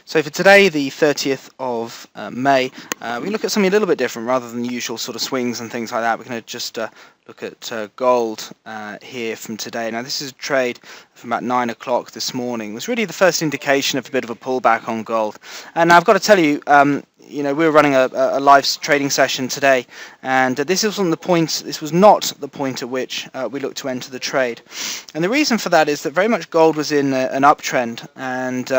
So for today, the 30th of May, we look at something a little bit different rather than the usual sort of swings and things like that. We're going to just look at gold here from today. Now this is a trade from about 9 o'clock this morning. It was really the first indication of a bit of a pullback on gold. And I've got to tell you, we were running a live trading session today, and this wasn't the point. This was not the point at which we looked to enter the trade. And the reason for that is that very much gold was in an uptrend, and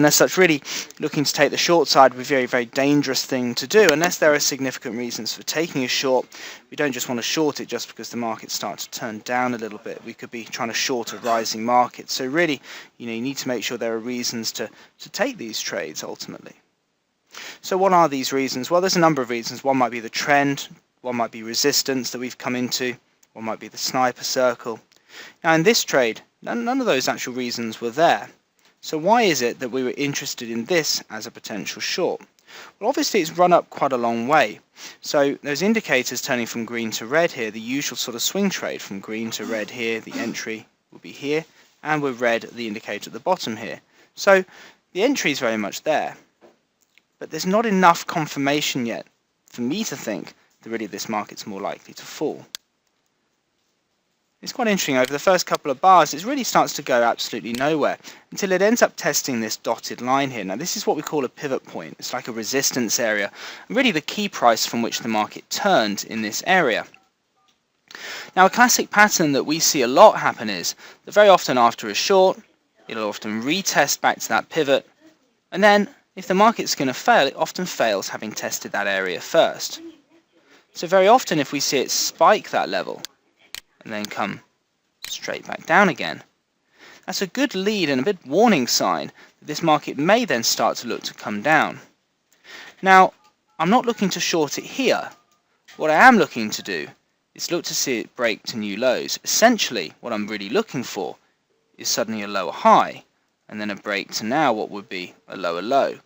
as such, really looking to take the short side would be a very, very dangerous thing to do unless there are significant reasons for taking a short. We don't just want to short it just because the market starts to turn down a little bit. We could be trying to short a rising market. So really, you need to make sure there are reasons to take these trades ultimately. So what are these reasons? Well, there's a number of reasons. One might be the trend, one might be resistance that we've come into, one might be the sniper circle. Now in this trade, none of those actual reasons were there. So why is it that we were interested in this as a potential short? Well, obviously it's run up quite a long way. So those indicators turning from green to red here, the usual sort of swing trade from green to red here, the entry will be here, and with red the indicator at the bottom here. So the entry is very much there. But there's not enough confirmation yet for me to think that really this market's more likely to fall. It's quite interesting, over the first couple of bars it really starts to go absolutely nowhere until it ends up testing this dotted line here. Now this is what we call a pivot point. It's like a resistance area, and really the key price from which the market turned in this area. Now a classic pattern that we see a lot happen is that very often after a short, it'll often retest back to that pivot, and then if the market's going to fail, it often fails having tested that area first. So very often if we see it spike that level and then come straight back down again, that's a good lead and a bit warning sign that this market may then start to look to come down. Now, I'm not looking to short it here. What I am looking to do is look to see it break to new lows. Essentially, what I'm really looking for is suddenly a lower high, and then a break to now what would be a lower low.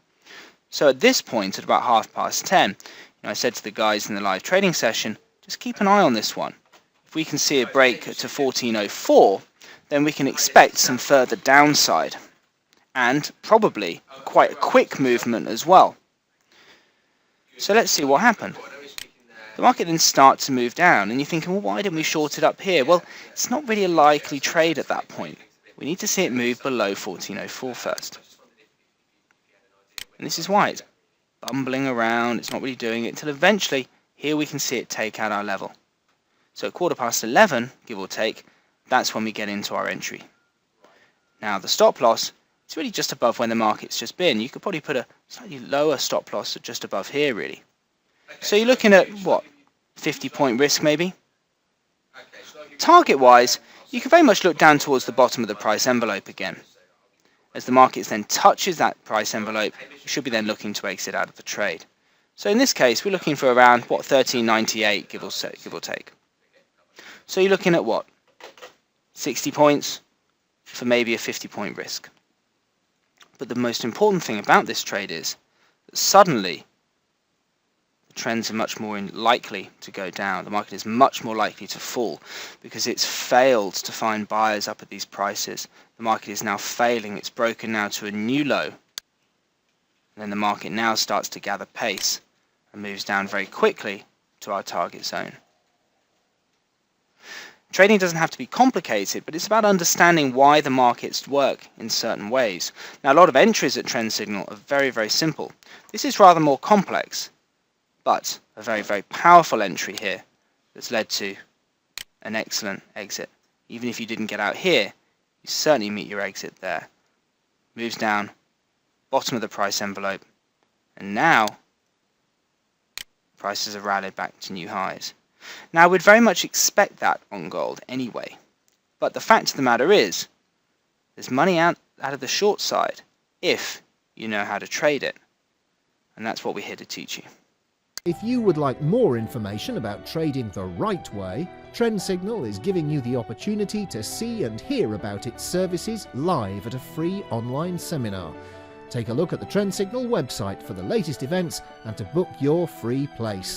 So at this point, at about 10:30, I said to the guys in the live trading session, just keep an eye on this one. If we can see a break to 1404, then we can expect some further downside, and probably quite a quick movement as well. So let's see what happened. The market then starts to move down, and you're thinking, well, why didn't we short it up here? Well, it's not really a likely trade at that point. We need to see it move below 1404 first. And this is why it's bumbling around, it's not really doing it, until eventually here we can see it take out our level. So at 11:15, give or take, that's when we get into our entry. Now the stop loss is really just above when the market's just been. You could probably put a slightly lower stop loss at just above here really. So you're looking at what, 50-point risk maybe? Target wise, you can very much look down towards the bottom of the price envelope again. As the market then touches that price envelope, you should be then looking to exit out of the trade. So in this case, we're looking for around, what, 13.98, give or take. So you're looking at what? 60 points for maybe a 50-point risk. But the most important thing about this trade is that suddenly the trends are much more likely to go down. The market is much more likely to fall because it's failed to find buyers up at these prices. The market is now failing. It's broken now to a new low. And then the market now starts to gather pace and moves down very quickly to our target zone. Trading doesn't have to be complicated, but it's about understanding why the markets work in certain ways. Now, a lot of entries at Trendsignal are very, very simple. This is rather more complex, but a very, very powerful entry here that's led to an excellent exit. Even if you didn't get out here, you certainly meet your exit there. Moves down, bottom of the price envelope, and now prices have rallied back to new highs. Now, we'd very much expect that on gold anyway, but the fact of the matter is, there's money out of the short side if you know how to trade it, and that's what we're here to teach you. If you would like more information about trading the right way, Trendsignal is giving you the opportunity to see and hear about its services live at a free online seminar. Take a look at the Trendsignal website for the latest events and to book your free place.